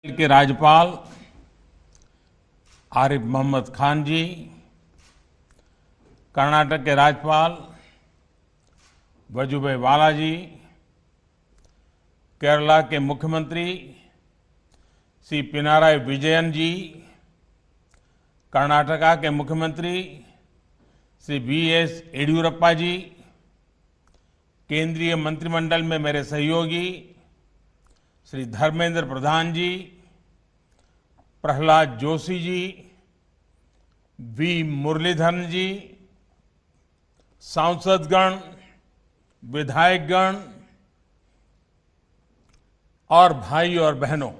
के राज्यपाल आरिफ मोहम्मद खान जी, कर्नाटक के राज्यपाल वजुभाई वाला जी, केरला के मुख्यमंत्री श्री पिनाराई विजयन जी, कर्नाटका के मुख्यमंत्री श्री वी.एस. येदियुरप्पा जी, केंद्रीय मंत्रिमंडल में मेरे सहयोगी श्री धर्मेंद्र प्रधान जी, प्रहलाद जोशी जी, वी मुरलीधरन जी, सांसदगण, विधायकगण और भाई और बहनों,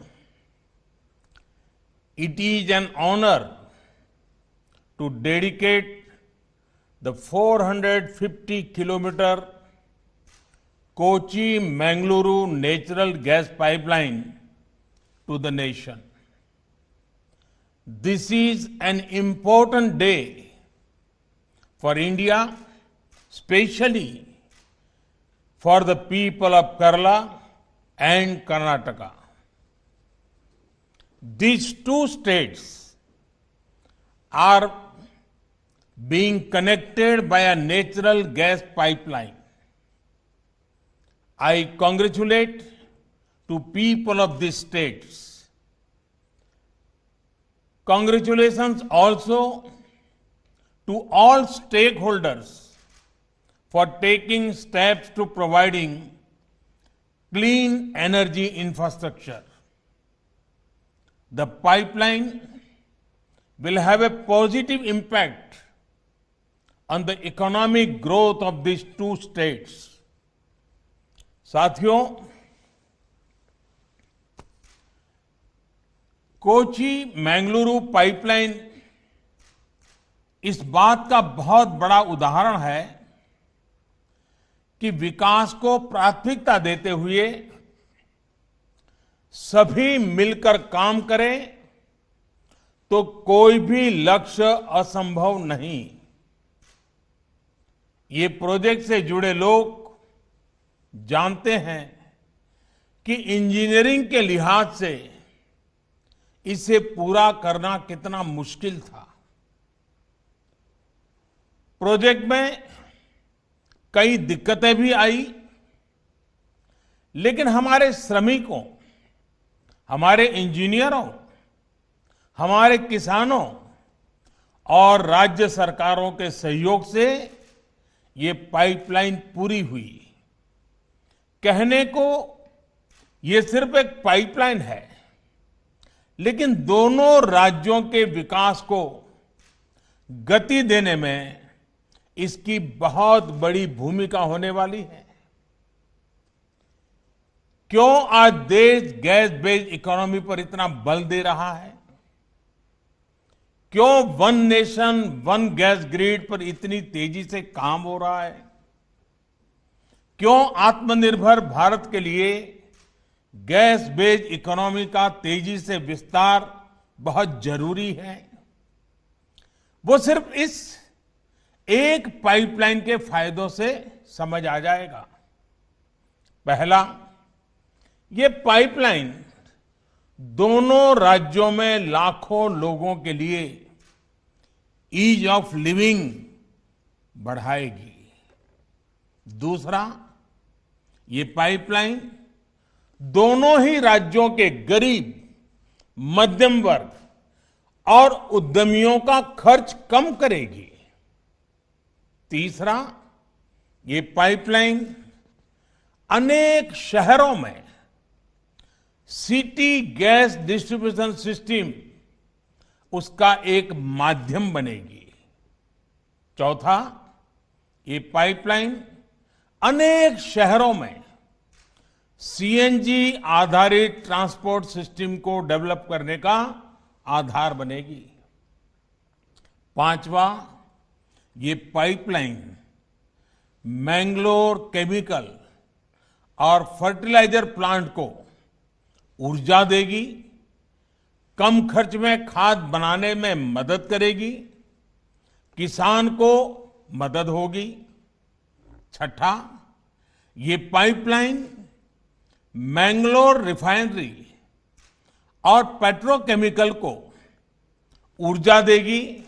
it is an honor to dedicate the 450-kilometer Kochi-Mangaluru natural gas pipeline to the nation. This is an important day for India, especially for the people of Kerala and Karnataka. These two states are being connected by a natural gas pipeline. I congratulate to people of these states. Congratulations also to all stakeholders for taking steps to providing clean energy infrastructure. The pipeline will have a positive impact on the economic growth of these two states. साथियों, Kochi Mangaluru pipeline इस बात का बहुत बड़ा उदाहरण है कि विकास को प्राथमिकता देते हुए सभी मिलकर काम करें तो कोई भी लक्ष्य असंभव नहीं। ये प्रोजेक्ट से जुड़े लोग जानते हैं कि इंजीनियरिंग के लिहाज से इसे पूरा करना कितना मुश्किल था। प्रोजेक्ट में कई दिक्कतें भी आई, लेकिन हमारे श्रमिकों, हमारे इंजीनियरों, हमारे किसानों और राज्य सरकारों के सहयोग से ये पाइपलाइन पूरी हुई। कहने को ये सिर्फ एक पाइपलाइन है, लेकिन दोनों राज्यों के विकास को गति देने में इसकी बहुत बड़ी भूमिका होने वाली है। क्यों आज देश गैस बेस्ड इकोनॉमी पर इतना बल दे रहा है? क्यों one nation one gas grid पर इतनी तेजी से काम हो रहा है? क्यों आत्मनिर्भर भारत के लिए गैस बेस्ड इकोनॉमी का तेजी से विस्तार बहुत जरूरी है? वो सिर्फ इस एक पाइपलाइन के फायदों से समझ आ जाएगा। पहला, ये पाइपलाइन दोनों राज्यों में लाखों लोगों के लिए ईज ऑफ लिविंग बढ़ाएगी। दूसरा, ये पाइपलाइन दोनों ही राज्यों के गरीब, मध्यम वर्ग और उद्यमियों का खर्च कम करेगी। तीसरा, ये पाइपलाइन अनेक शहरों में सिटी गैस डिस्ट्रीब्यूशन सिस्टम उसका एक माध्यम बनेगी। चौथा, ये पाइपलाइन अनेक शहरों में सीएनजी आधारित ट्रांसपोर्ट सिस्टम को डेवलप करने का आधार बनेगी। पांचवा, ये पाइपलाइन मैंगलोर केमिकल और फर्टिलाइजर प्लांट को ऊर्जा देगी, कम खर्च में खाद बनाने में मदद करेगी, किसान को मदद होगी। छठा, ये पाइपलाइन मैंगलोर रिफाइनरी और पेट्रोकेमिकल को ऊर्जा देगी,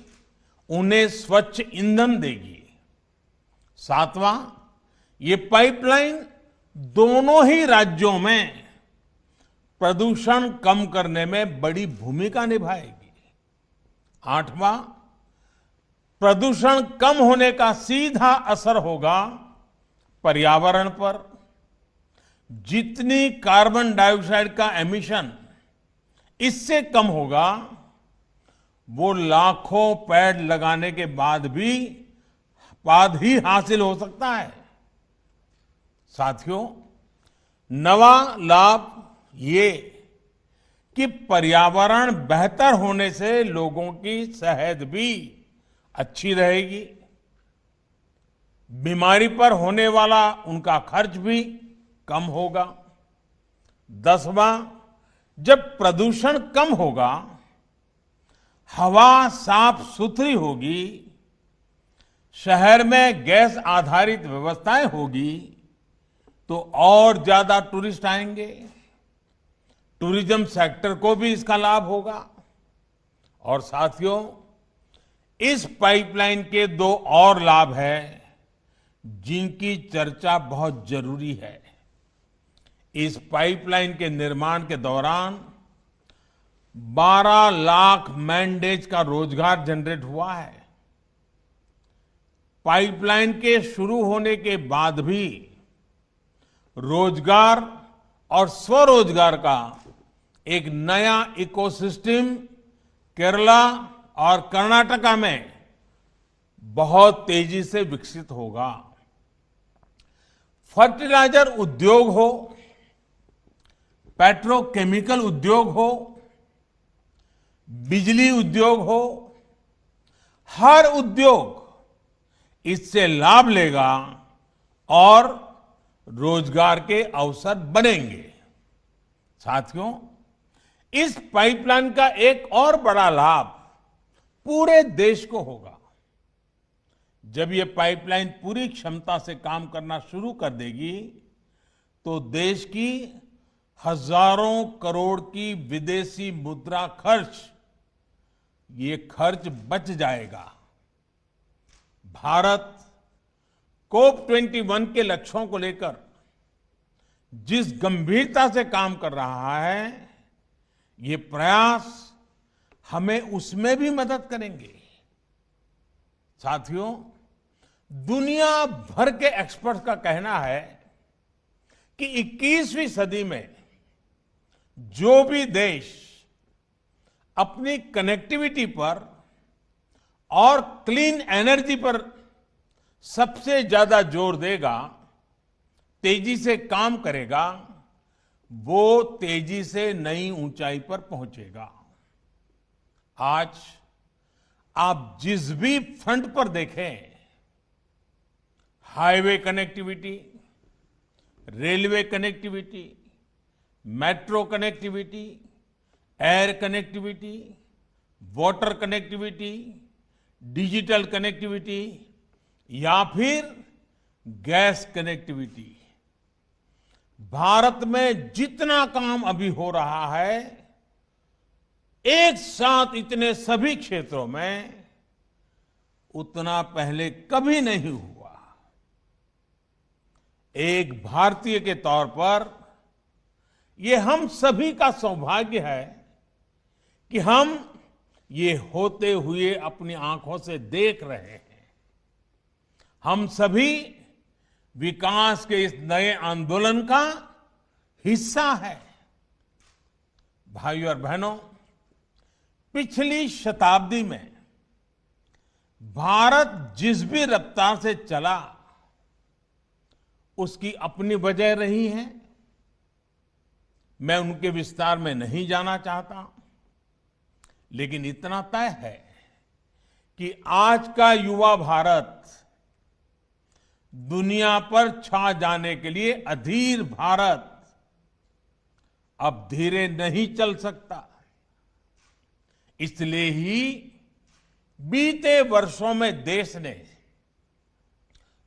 उन्हें स्वच्छ ईंधन देगी। सातवां, ये पाइपलाइन दोनों ही राज्यों में प्रदूषण कम करने में बड़ी भूमिका निभाएगी। आठवां, प्रदूषण कम होने का सीधा असर होगा पर्यावरण पर। जितनी कार्बन डाइऑक्साइड का एमिशन इससे कम होगा, वो लाखों पेड़ लगाने के बाद ही हासिल हो सकता है। साथियों, नवा लाभ ये कि पर्यावरण बेहतर होने से लोगों की सेहत भी अच्छी रहेगी, बीमारी पर होने वाला उनका खर्च भी कम होगा। 10वां, जब प्रदूषण कम होगा, हवा साफ सुथरी होगी, शहर में गैस आधारित व्यवस्थाएं होगी, तो और ज्यादा टूरिस्ट आएंगे। टूरिज्म सेक्टर को भी इसका लाभ होगा। और साथियों, इस पाइपलाइन के दो और लाभ हैं जिनकी चर्चा बहुत जरूरी है। इस पाइपलाइन के निर्माण के दौरान 12 लाख मैन डेज का रोजगार जनरेट हुआ है। पाइपलाइन के शुरू होने के बाद भी रोजगार और स्वरोजगार का एक नया इकोसिस्टम केरला और कर्नाटका में बहुत तेजी से विकसित होगा। फर्टिलाइजर उद्योग हो, पेट्रोकेमिकल उद्योग हो, बिजली उद्योग हो, हर उद्योग इससे लाभ लेगा और रोजगार के अवसर बनेंगे। साथियों, इस पाइपलाइन का एक और बड़ा लाभ पूरे देश को होगा। जब ये पाइपलाइन पूरी क्षमता से काम करना शुरू कर देगी, तो देश की हजारों करोड़ की विदेशी मुद्रा ये खर्च बच जाएगा। भारत COP21 के लक्ष्यों को लेकर जिस गंभीरता से काम कर रहा है, ये प्रयास हमें उसमें भी मदद करेंगे। साथियों, दुनिया भर के एक्सपर्ट्स का कहना है कि 21वीं सदी में जो भी देश अपनी कनेक्टिविटी पर और क्लीन एनर्जी पर सबसे ज्यादा जोर देगा, तेजी से काम करेगा, वो तेजी से नई ऊंचाई पर पहुंचेगा। आज आप जिस भी फ्रंट पर देखें, highway connectivity, railway connectivity, metro connectivity, air connectivity, water connectivity, digital connectivity या फिर गैस कनेक्टिविटी, भारत में जितना काम अभी हो रहा है, एक साथ इतने सभी क्षेत्रों में उतना पहले कभी नहीं हुआ। एक भारतीय के तौर पर यह हम सभी का सौभाग्य है कि हम ये होते हुए अपनी आंखों से देख रहे हैं। हम सभी विकास के इस नए आंदोलन का हिस्सा है। भाइयों और बहनों, पिछली शताब्दी में भारत जिस भी रफ्तार से चला, उसकी अपनी वजह रही है। मैं उनके विस्तार में नहीं जाना चाहता, लेकिन इतना तय है कि आज का युवा भारत दुनिया पर छा जाने के लिए अधीर भारत अब धीरे नहीं चल सकता। इसलिए ही बीते वर्षों में देश ने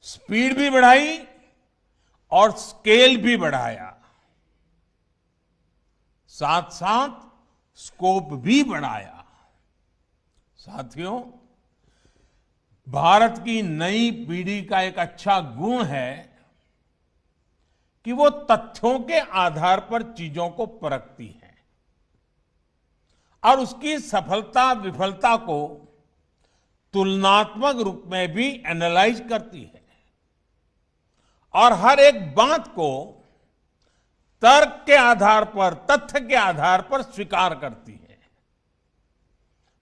स्पीड भी बढ़ाई और स्केल भी बढ़ाया। साथ साथ स्कोप भी बढ़ाया। साथियों, भारत की नई पीढ़ी का एक अच्छा गुण है कि वो तथ्यों के आधार पर चीजों को परखती है और उसकी सफलता विफलता को तुलनात्मक रूप में भी एनालाइज करती है और हर एक बात को तर्क के आधार पर, तथ्य के आधार पर स्वीकार करती है।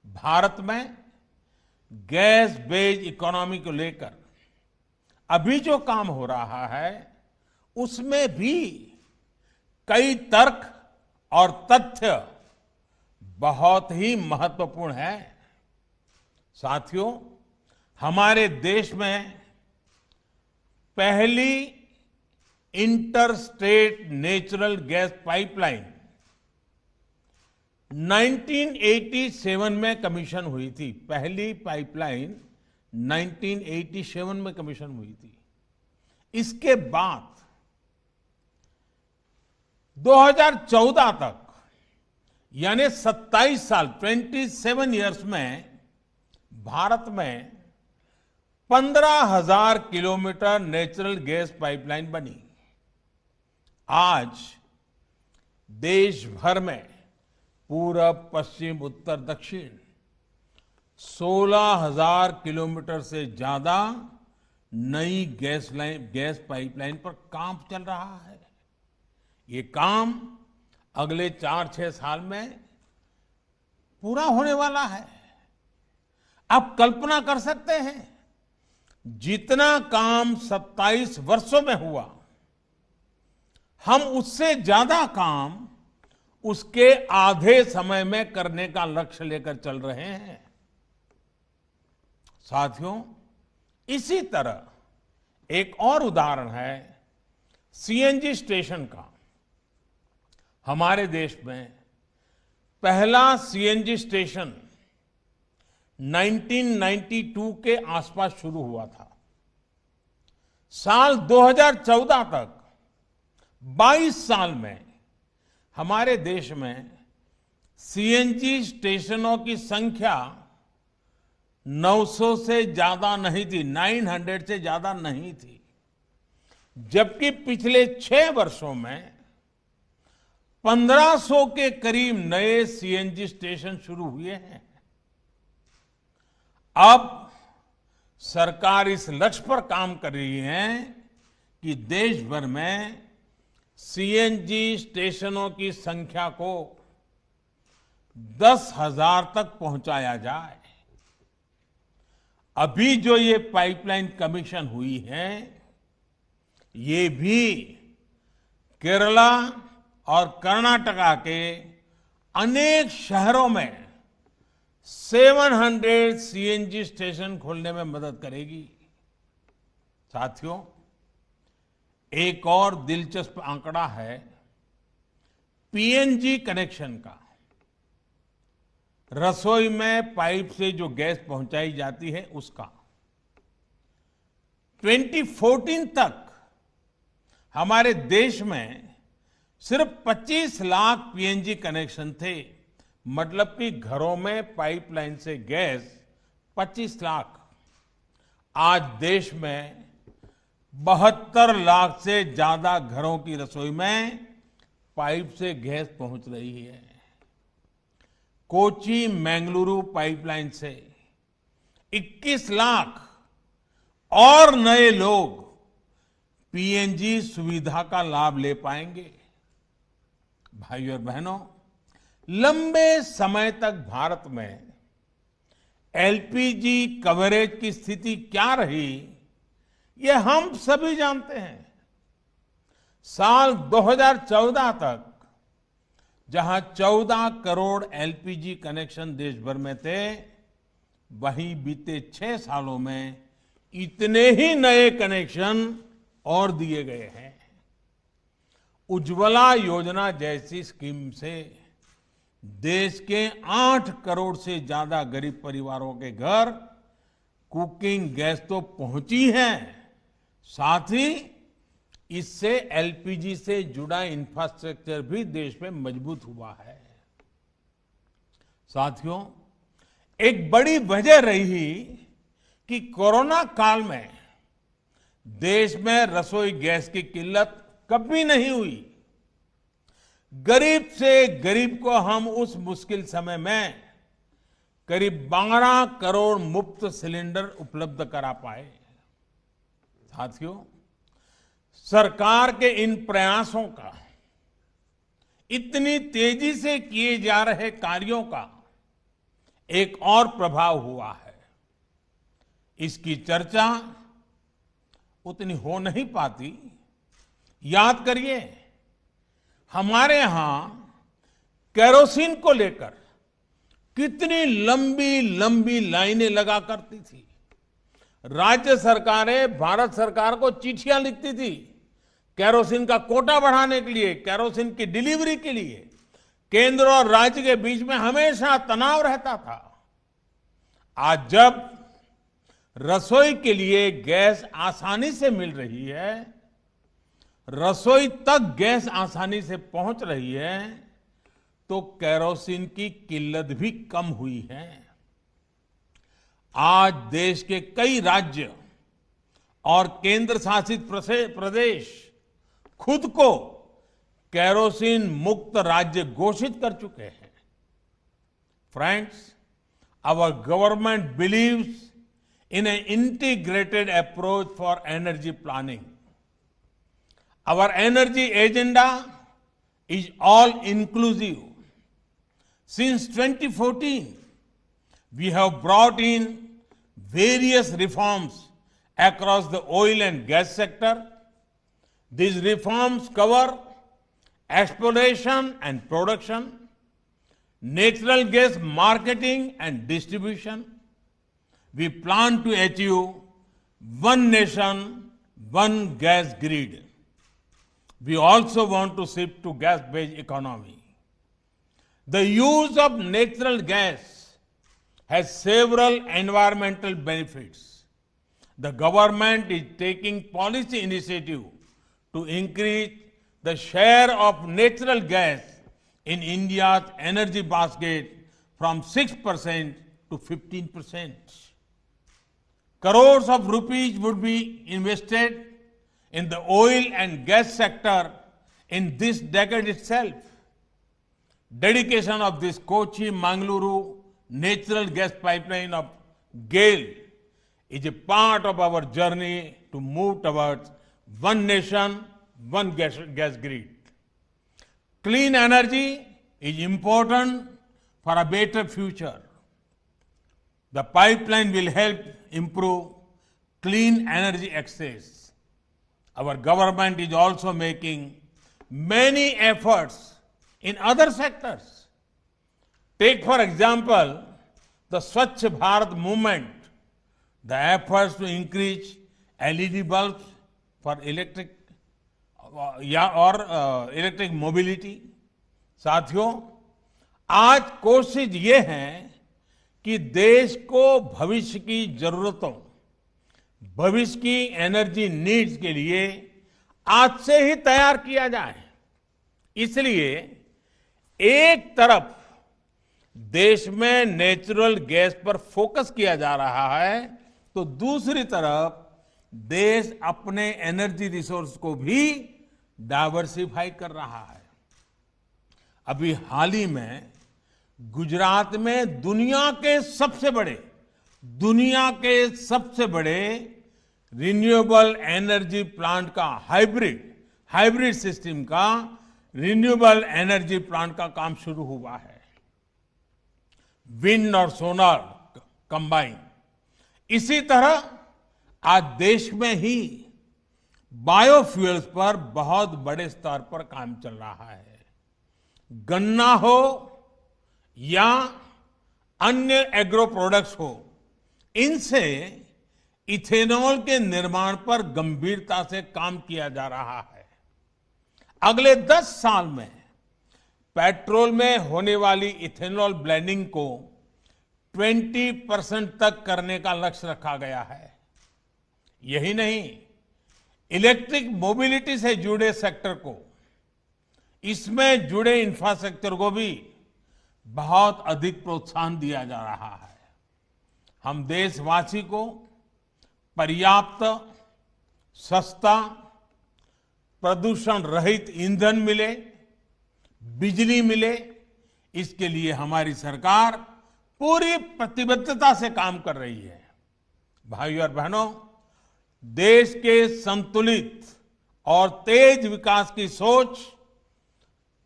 भारत में गैस बेस्ड इकोनॉमी को लेकर अभी जो काम हो रहा है उसमें भी कई तर्क और तथ्य बहुत ही महत्वपूर्ण है। साथियों, हमारे देश में पहली inter state natural gas pipeline 1987 में कमीशन हुई थी। पहली पाइपलाइन 1987 में कमीशन हुई थी। इसके बाद 2014 तक यानी 27 साल 27 इयर्स में भारत में 15,000 किलोमीटर नेचुरल गैस पाइपलाइन बनी। आज देश भर में पूरब, पश्चिम, उत्तर, दक्षिण 16,000 किलोमीटर से ज्यादा नई गैस पाइपलाइन पर काम चल रहा है। ये काम अगले 4-6 साल में पूरा होने वाला है। आप कल्पना कर सकते हैं, जितना काम 27 वर्षों में हुआ, हम उससे ज्यादा काम उसके आधे समय में करने का लक्ष्य लेकर चल रहे हैं। साथियों, इसी तरह एक और उदाहरण है सीएनजी स्टेशन का। हमारे देश में पहला सीएनजी स्टेशन 1992 के आसपास शुरू हुआ था। साल 2014 तक 22 साल में हमारे देश में सीएनजी स्टेशनों की संख्या 900 से ज्यादा नहीं थी, 900 से ज्यादा नहीं थी। जबकि पिछले 6 वर्षों में 1500 के करीब नए सीएनजी स्टेशन शुरू हुए हैं। अब सरकार इस लक्ष्य पर काम कर रही है कि देश भर में सीएनजी स्टेशनों की संख्या को 10,000 तक पहुंचाया जाए। अभी जो ये पाइपलाइन कमीशन हुई है, ये भी केरला और कर्नाटका के अनेक शहरों में 700 सीएनजी स्टेशन खोलने में मदद करेगी। साथियों, एक और दिलचस्प आंकड़ा है पीएनजी कनेक्शन का। रसोई में पाइप से जो गैस पहुंचाई जाती है उसका 2014 तक हमारे देश में सिर्फ 25 लाख पीएनजी कनेक्शन थे। मतलब कि घरों में पाइपलाइन से गैस 25 लाख। आज देश में 72 लाख से ज्यादा घरों की रसोई में पाइप से गैस पहुंच रही है। कोची मैंगलुरु पाइपलाइन से 21 लाख और नए लोग पीएनजी सुविधा का लाभ ले पाएंगे। भाइयों और बहनों, लंबे समय तक भारत में एलपीजी कवरेज की स्थिति क्या रही, ये हम सभी जानते हैं। साल 2014 तक जहां 14 करोड़ एलपीजी कनेक्शन देश भर में थे, वहीं बीते 6 सालों में इतने ही नए कनेक्शन और दिए गए हैं। उज्ज्वला योजना जैसी स्कीम से देश के 8 करोड़ से ज्यादा गरीब परिवारों के घर कुकिंग गैस तो पहुंची है, साथ ही इससे एलपीजी से जुड़ा इंफ्रास्ट्रक्चर भी देश में मजबूत हुआ है। साथियों, एक बड़ी वजह रही कि कोरोना काल में देश में रसोई गैस की किल्लत कभी नहीं हुई। गरीब से गरीब को हम उस मुश्किल समय में करीब 12 करोड़ मुफ्त सिलेंडर उपलब्ध करा पाए। साथियों, सरकार के इन प्रयासों का, इतनी तेजी से किए जा रहे कार्यों का एक और प्रभाव हुआ है। इसकी चर्चा उतनी हो नहीं पाती। याद करिए, हमारे यहां केरोसिन को लेकर कितनी लंबी लंबी लाइनें लगा करती थी। राज्य सरकारें भारत सरकार को चिट्ठियां लिखती थी केरोसिन का कोटा बढ़ाने के लिए, केरोसिन की डिलीवरी के लिए। केंद्र और राज्य के बीच में हमेशा तनाव रहता था। आज जब रसोई के लिए गैस आसानी से मिल रही है, रसोई तक गैस आसानी से पहुंच रही है, तो केरोसिन की किल्लत भी कम हुई है। आज देश के कई राज्य और केंद्र शासित प्रदेश खुद को केरोसिन मुक्त राज्य घोषित कर चुके हैं। Friends, our government believes in an integrated approach for energy planning. Our energy agenda is all inclusive. Since 2014, we have brought in various reforms across the oil and gas sector. These reforms cover exploration and production, natural gas marketing and distribution. We plan to achieve one nation, one gas grid. We also want to shift to gas-based economy. The use of natural gas has several environmental benefits. The government is taking policy initiative to increase the share of natural gas in India's energy basket from 6% to 15%. Crores of rupees would be invested in the oil and gas sector in this decade itself. Dedication of this Kochi-Mangaluru natural gas pipeline of GAIL is a part of our journey to move towards one nation, one gas grid. Clean energy is important for a better future. The pipeline will help improve clean energy access. Our government is also making many efforts in other sectors. Take, for example, the Swachh Bharat movement, the efforts to increase LED bulbs for electric mobility. साथियों, आज कोशिश ये है कि देश को भविष्य की जरूरतों, भविष्य की एनर्जी नीड्स के लिए आज से ही तैयार किया जाए। इसलिए एक तरफ देश में नेचुरल गैस पर फोकस किया जा रहा है, तो दूसरी तरफ देश अपने एनर्जी रिसोर्स को भी डाइवर्सिफाई कर रहा है। अभी हाल ही में गुजरात में दुनिया के सबसे बड़े रिन्यूएबल एनर्जी प्लांट का हाइब्रिड सिस्टम का रिन्यूएबल एनर्जी प्लांट का काम शुरू हुआ है। विंड और सोलर कंबाइन। इसी तरह आज देश में ही बायोफ्यूल्स पर बहुत बड़े स्तर पर काम चल रहा है। गन्ना हो या अन्य एग्रो प्रोडक्ट्स हो, इनसे इथेनॉल के निर्माण पर गंभीरता से काम किया जा रहा है। अगले 10 साल में पेट्रोल में होने वाली इथेनॉल ब्लेंडिंग को 20% तक करने का लक्ष्य रखा गया है। यही नहीं, इलेक्ट्रिक मोबिलिटी से जुड़े सेक्टर को, इसमें जुड़े इंफ्रास्ट्रक्चर को भी बहुत अधिक प्रोत्साहन दिया जा रहा है। हम देशवासी को पर्याप्त, सस्ता, प्रदूषण रहित ईंधन मिले, बिजली मिले, इसके लिए हमारी सरकार पूरी प्रतिबद्धता से काम कर रही है। भाइयों और बहनों, देश के संतुलित और तेज विकास की सोच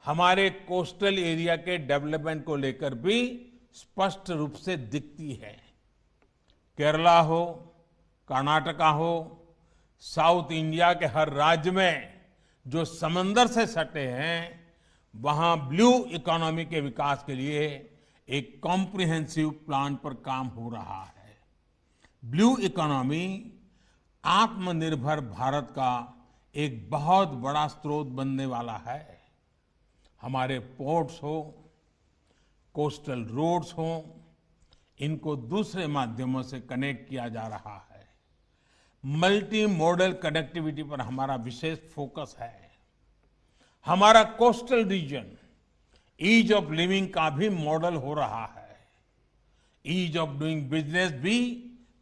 हमारे कोस्टल एरिया के डेवलपमेंट को लेकर भी स्पष्ट रूप से दिखती है। केरला हो, कर्नाटका हो, साउथ इंडिया के हर राज्य में जो समंदर से सटे हैं, वहां ब्लू इकोनॉमी के विकास के लिए एक कॉम्प्रिहेंसिव प्लान पर काम हो रहा है। ब्लू इकोनॉमी आत्मनिर्भर भारत का एक बहुत बड़ा स्रोत बनने वाला है। हमारे पोर्ट्स हो, कोस्टल रोड्स हो, इनको दूसरे माध्यमों से कनेक्ट किया जा रहा है। मल्टी मॉडल कनेक्टिविटी पर हमारा विशेष फोकस है। हमारा coastal region ease of living का भी मॉडल हो रहा है। ईज ऑफ डूइंग बिजनेस भी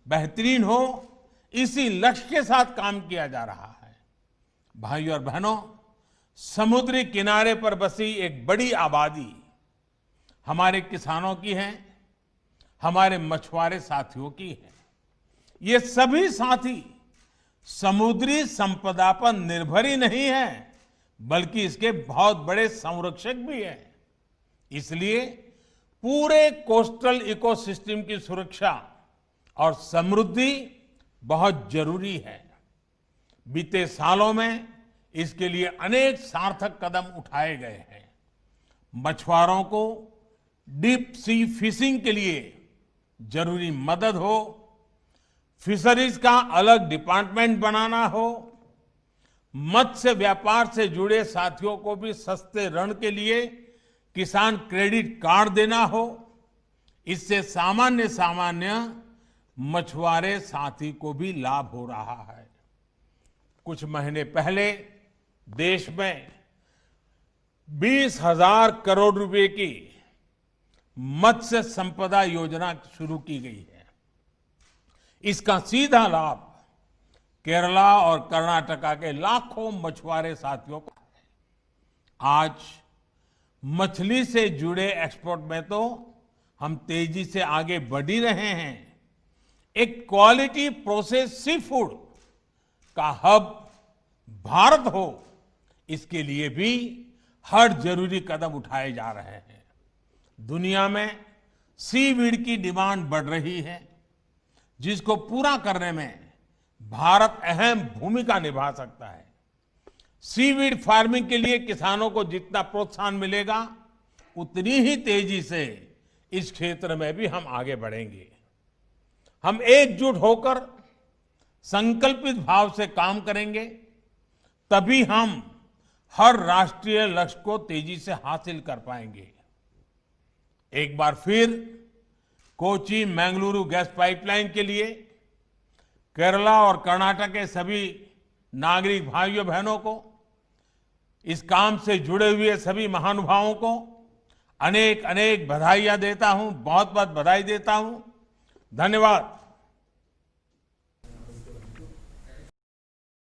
बेहतरीन हो, इसी लक्ष्य के साथ काम किया जा रहा है। भाइयों और बहनों, समुद्री किनारे पर बसी एक बड़ी आबादी हमारे किसानों की है, हमारे मछुआरे साथियों की है। ये सभी साथी समुद्री संपदा पर निर्भर ही नहीं है, बल्कि इसके बहुत बड़े संरक्षक भी हैं। इसलिए पूरे कोस्टल इकोसिस्टम की सुरक्षा और समृद्धि बहुत जरूरी है। बीते सालों में इसके लिए अनेक सार्थक कदम उठाए गए हैं। मछुआरों को डीप सी फिशिंग के लिए जरूरी मदद हो, फिशरीज का अलग डिपार्टमेंट बनाना हो, मत्स्य व्यापार से जुड़े साथियों को भी सस्ते ऋण के लिए किसान क्रेडिट कार्ड देना हो, इससे सामान्य मछुआरे साथी को भी लाभ हो रहा है। कुछ महीने पहले देश में 20,000 करोड़ रुपए की मत्स्य संपदा योजना शुरू की गई है। इसका सीधा लाभ केरला और कर्नाटका के लाखों मछुआरे साथियों को है। आज मछली से जुड़े एक्सपोर्ट में तो हम तेजी से आगे बढ़ ही रहे हैं। एक क्वालिटी प्रोसेस सी फूड का हब भारत हो, इसके लिए भी हर जरूरी कदम उठाए जा रहे हैं। दुनिया में सीवीड की डिमांड बढ़ रही है, जिसको पूरा करने में भारत अहम भूमिका निभा सकता है। सीवीड फार्मिंग के लिए किसानों को जितना प्रोत्साहन मिलेगा, उतनी ही तेजी से इस क्षेत्र में भी हम आगे बढ़ेंगे। हम एकजुट होकर संकल्पित भाव से काम करेंगे, तभी हम हर राष्ट्रीय लक्ष्य को तेजी से हासिल कर पाएंगे। एक बार फिर कोची मंगलुरु गैस पाइपलाइन के लिए केरला और कर्नाटक के सभी नागरिक भाइयों बहनों को, इस काम से जुड़े हुए सभी महानुभावों को अनेक अनेक बधाइयां देता हूं, बहुत बहुत बधाई देता हूं। धन्यवाद।